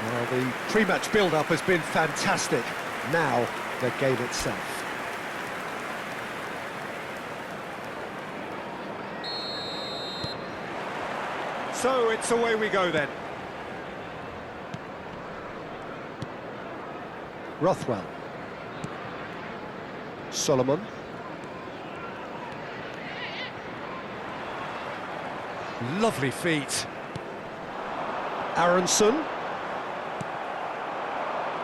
Well, the pre-match build-up has been fantastic. Now, the game itself. So, it's away we go then. Rothwell. Solomon. Lovely feet. Aronson.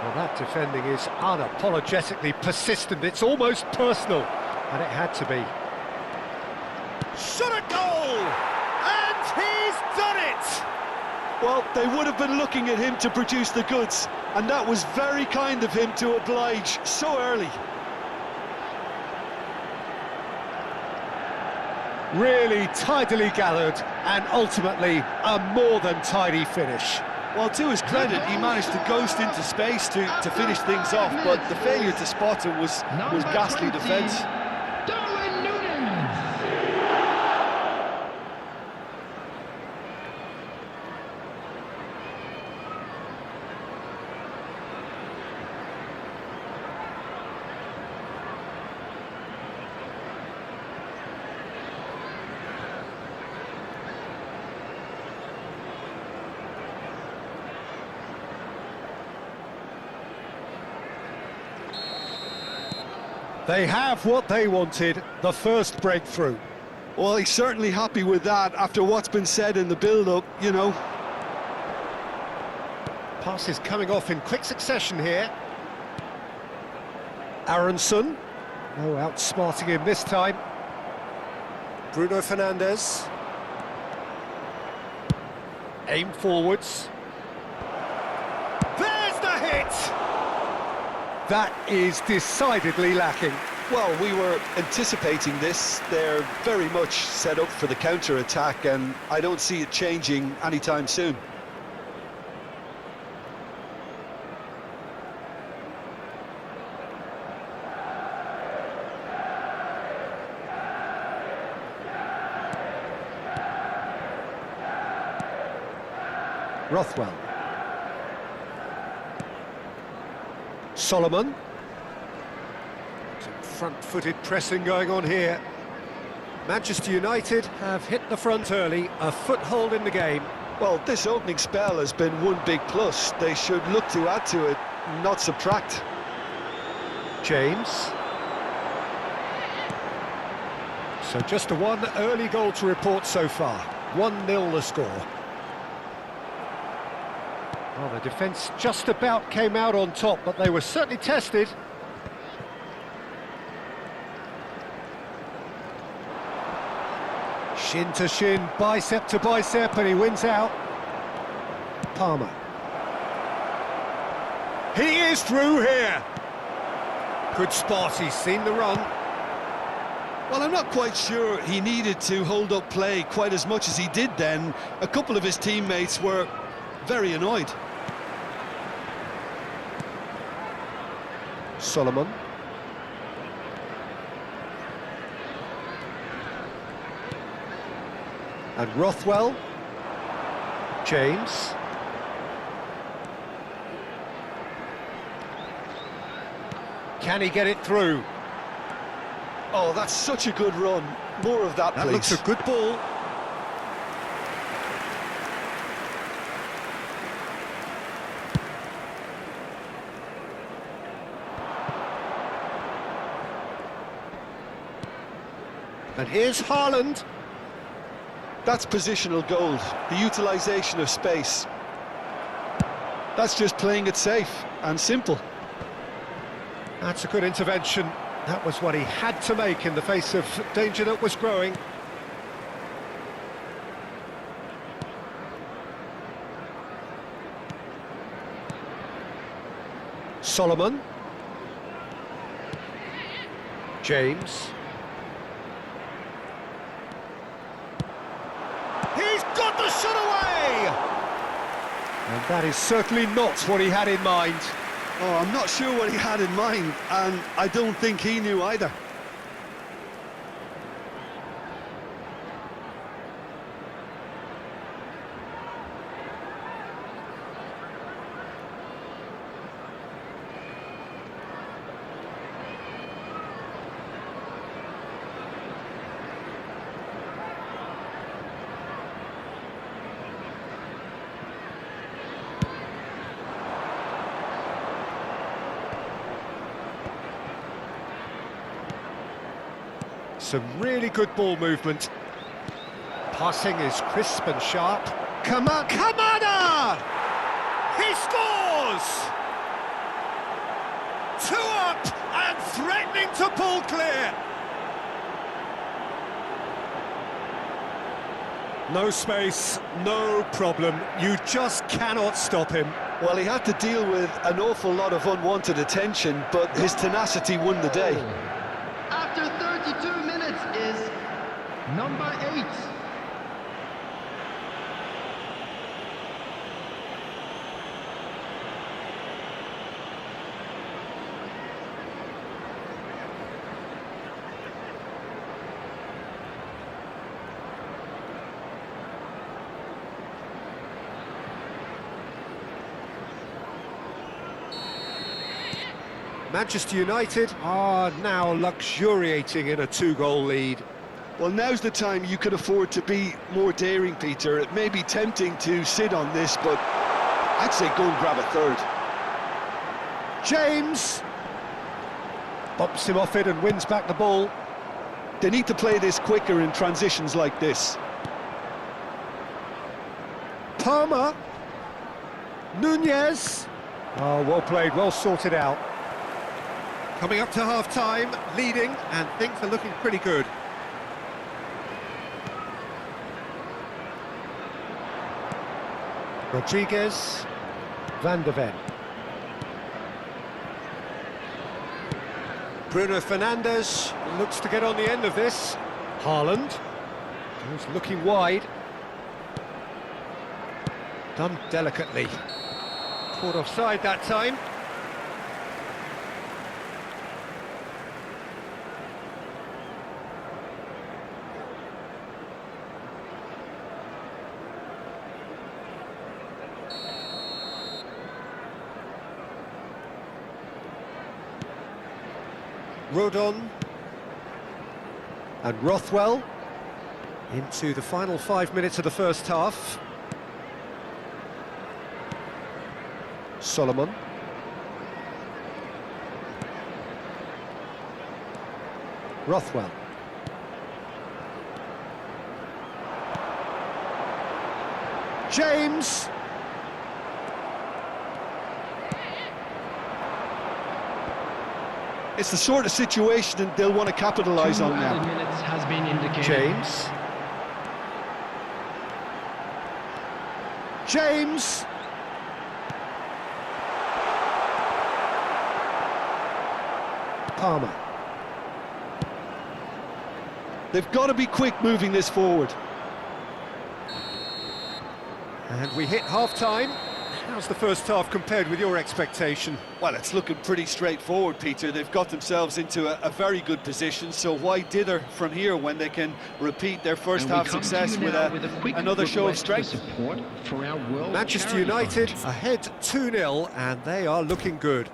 Well, that defending is unapologetically persistent. It's almost personal, and it had to be. Shot at goal! And he's done it! Well, they would have been looking at him to produce the goods, and that was very kind of him to oblige so early. Really tidily gathered, and ultimately a more than tidy finish. Well, to his credit, he managed to ghost into space to finish things off, but the failure to spot it was ghastly defence. They have what they wanted, the first breakthrough. Well, he's certainly happy with that after what's been said in the build-up, you know. Passes coming off in quick succession here. Aronson. No outsmarting him this time. Bruno Fernandes. Aim forwards. There's the hit! That is decidedly lacking. Well, we were anticipating this. They're very much set up for the counter-attack, and I don't see it changing anytime soon. Rothwell. Solomon. Some front-footed pressing going on here. Manchester United have hit the front early, a foothold in the game. Well, this opening spell has been one big plus. They should look to add to it, not subtract. James. So just a one early goal to report so far. 1-0 the score. Well, the defence just about came out on top, but they were certainly tested. Shin to shin, bicep to bicep, and he wins out. Palmer. He is through here. Good spot, he's seen the run. Well, I'm not quite sure he needed to hold up play quite as much as he did then. A couple of his teammates were very annoyed. Solomon. And Rothwell. James. Can he get it through? Oh, that's such a good run. More of that, please. That looks a good ball. And here's Haaland. That's positional gold, the utilisation of space. That's just playing it safe and simple. That's a good intervention. That was what he had to make in the face of danger that was growing. Solomon. James. He's got the shot away! And that is certainly not what he had in mind. Oh, I'm not sure what he had in mind, and I don't think he knew either. Some really good ball movement. Passing is crisp and sharp. Kamada! He scores! 2 up and threatening to pull clear. No space, no problem. You just cannot stop him. Well, he had to deal with an awful lot of unwanted attention, but his tenacity won the day. After 32 minutes is number 8. Manchester United are now luxuriating in a 2-goal lead. Well, now's the time you can afford to be more daring, Peter. It may be tempting to sit on this, but I'd say go and grab a third. James bumps him off it and wins back the ball. They need to play this quicker in transitions like this. Palmer. Nunez. Oh, well played, well sorted out. Coming up to half-time, leading, and things are looking pretty good. Rodriguez, Van de Ven. Bruno Fernandes looks to get on the end of this. Haaland, who's looking wide. Done delicately. Caught offside that time. Rodon and Rothwell into the final 5 minutes of the first half. Solomon. Rothwell. James. It's the sort of situation that they'll want to capitalise on now. Minutes has been indicated. James. James. Palmer. They've got to be quick moving this forward. And we hit half-time. How's the first half compared with your expectation? Well, it's looking pretty straightforward, Peter. They've got themselves into a very good position, so why dither from here when they can repeat their first half success with another show of strength? Manchester United ahead 2-0, and they are looking good.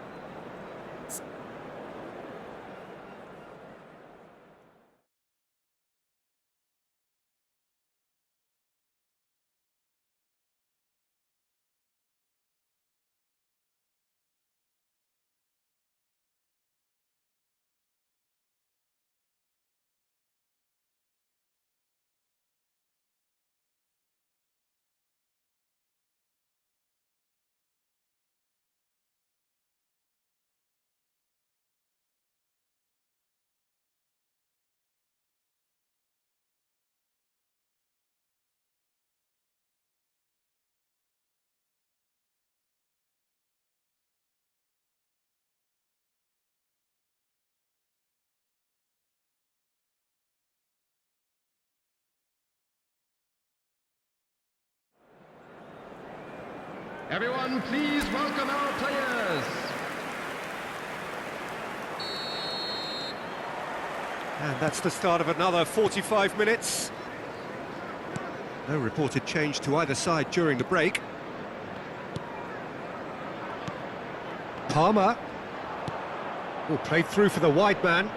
Everyone, please welcome our players. And that's the start of another 45 minutes. No reported change to either side during the break. Palmer. Oh, played through for the wide man.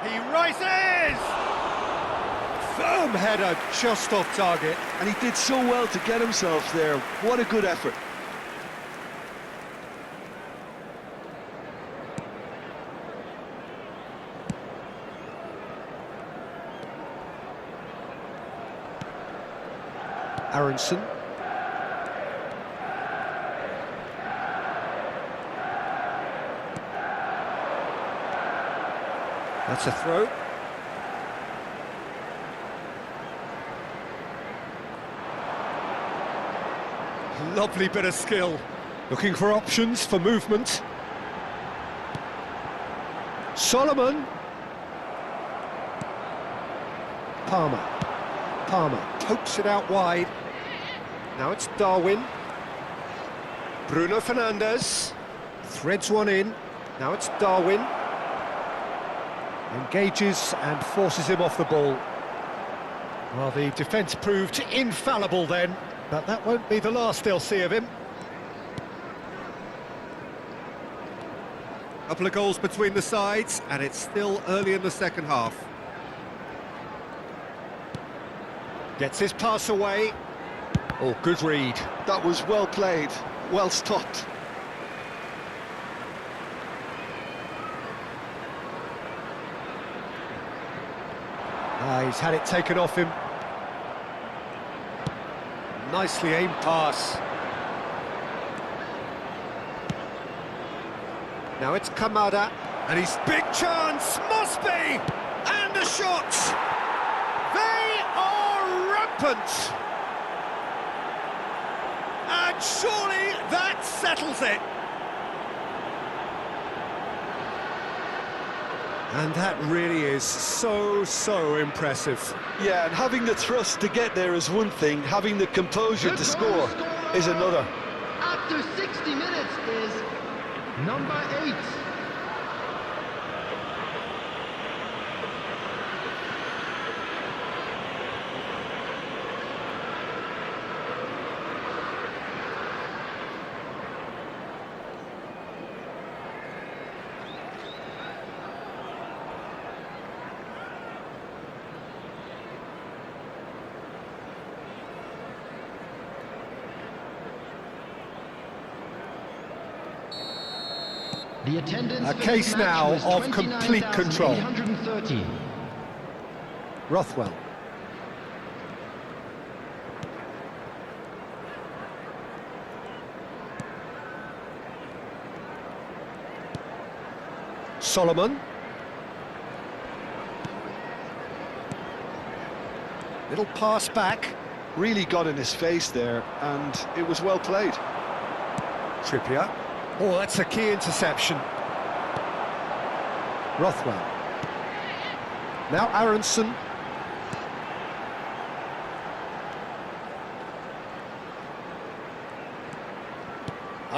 He rises! Firm header, just off target. And he did so well to get himself there. What a good effort. Aronson. That's a throw. Lovely bit of skill. Looking for options for movement. Solomon. Palmer pokes it out wide. Now it's Darwin. Bruno Fernandes threads one in. Now it's Darwin. Engages and forces him off the ball. Well, the defence proved infallible then, but that won't be the last they'll see of him. Couple of goals between the sides, and it's still early in the second half. Gets his pass away. Oh, good read. That was well played, well stopped. He's had it taken off him. Nicely aimed pass. Now it's Kamada, and his big chance must be, and the shot. They are rampant, and surely that settles it. And that really is so impressive. Yeah, and having the thrust to get there is one thing, having the composure to score is another. After 60 minutes is number 8. The attendance A case now of complete control. Rothwell. Solomon. Little pass back. Really got in his face there, and it was well played. Trippier. Oh, that's a key interception. Rothwell. Now Aronson.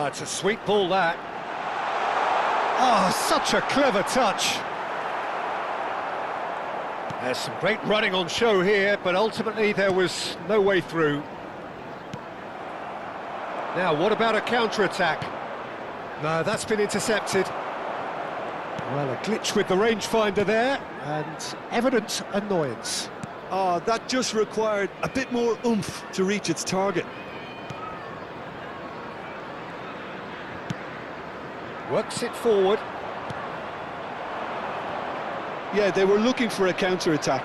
It's a sweet ball, that. Such a clever touch. There's some great running on show here, but ultimately there was no way through. Now, what about a counter-attack? No, that's been intercepted. Well, a glitch with the rangefinder there, and evident annoyance. That just required a bit more oomph to reach its target. Works it forward. Yeah, they were looking for a counter-attack.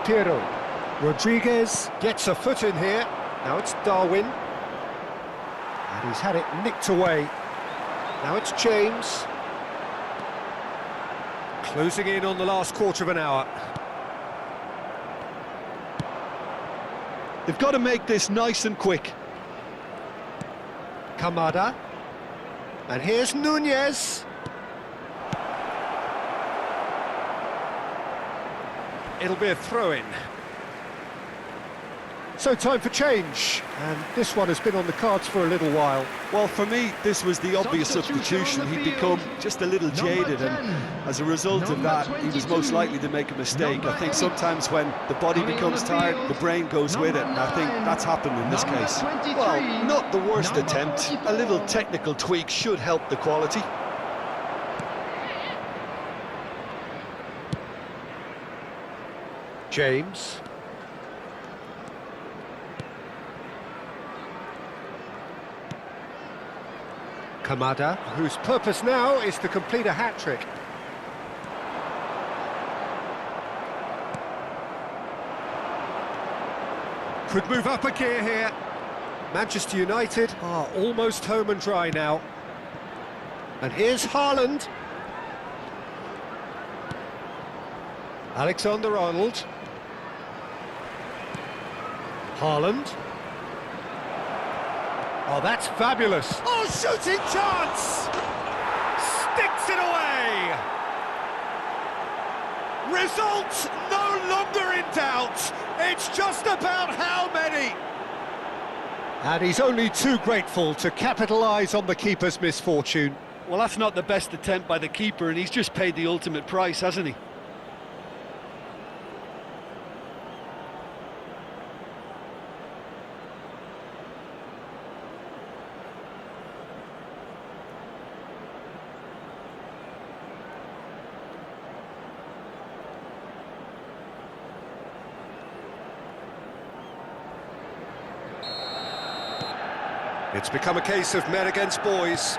Piero. Rodriguez gets a foot in here. Now it's Darwin. And he's had it nicked away. Now it's James. Closing in on the last quarter of an hour. They've got to make this nice and quick. Kamada. And here's Nunez. It'll be a throw-in. So time for change, and this one has been on the cards for a little while. Well, for me, this was the obvious substitution. He'd become just a little jaded, and as a result of that, he was most likely to make a mistake. I think sometimes when the body becomes tired, the brain goes with it, and I think that's happened in this case. Well, not the worst attempt. A little technical tweak should help the quality. James. Kamada, whose purpose now is to complete a hat-trick. Could move up a gear here. Manchester United are almost home and dry now. And here's Haaland. Alexander-Arnold. Haaland. Oh, that's fabulous. Oh, shooting chance! Sticks it away! Result no longer in doubt. It's just about how many. And he's only too grateful to capitalise on the keeper's misfortune. Well, that's not the best attempt by the keeper, and he's just paid the ultimate price, hasn't he? It's become a case of men against boys.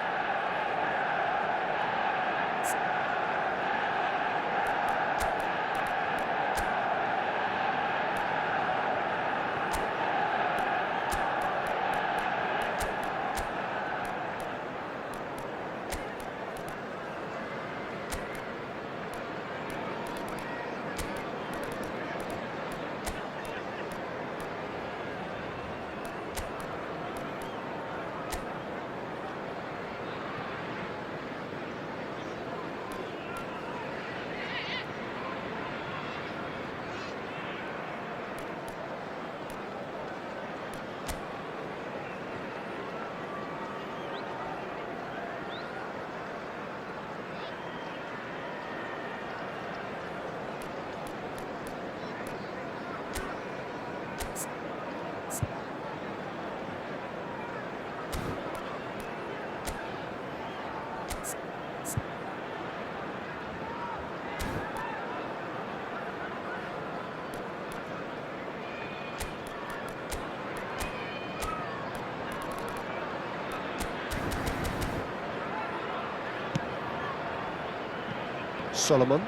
Solomon.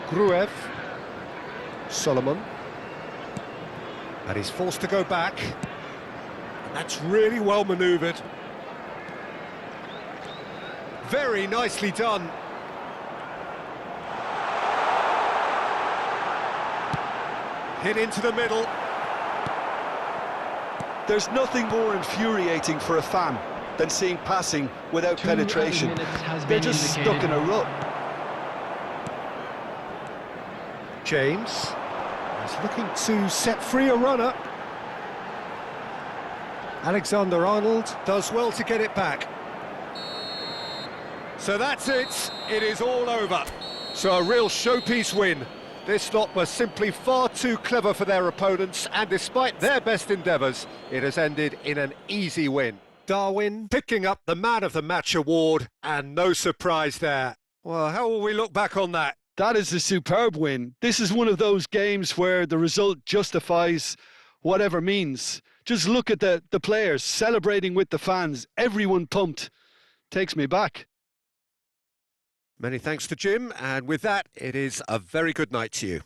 Gruev. Solomon. And he's forced to go back. And that's really well manoeuvred. Very nicely done. Hit into the middle. There's nothing more infuriating for a fan than seeing passing without penetration. They're just stuck in a rut. James is looking to set free a runner. Alexander-Arnold does well to get it back. So that's it. It is all over. So a real showpiece win. This lot was simply far too clever for their opponents, and despite their best endeavours, it has ended in an easy win. Darwin picking up the Man of the Match award, and no surprise there. Well, how will we look back on that? That is a superb win. This is one of those games where the result justifies whatever means. Just look at the players celebrating with the fans. Everyone pumped. Takes me back. Many thanks to Jim, and with that, it is a very good night to you.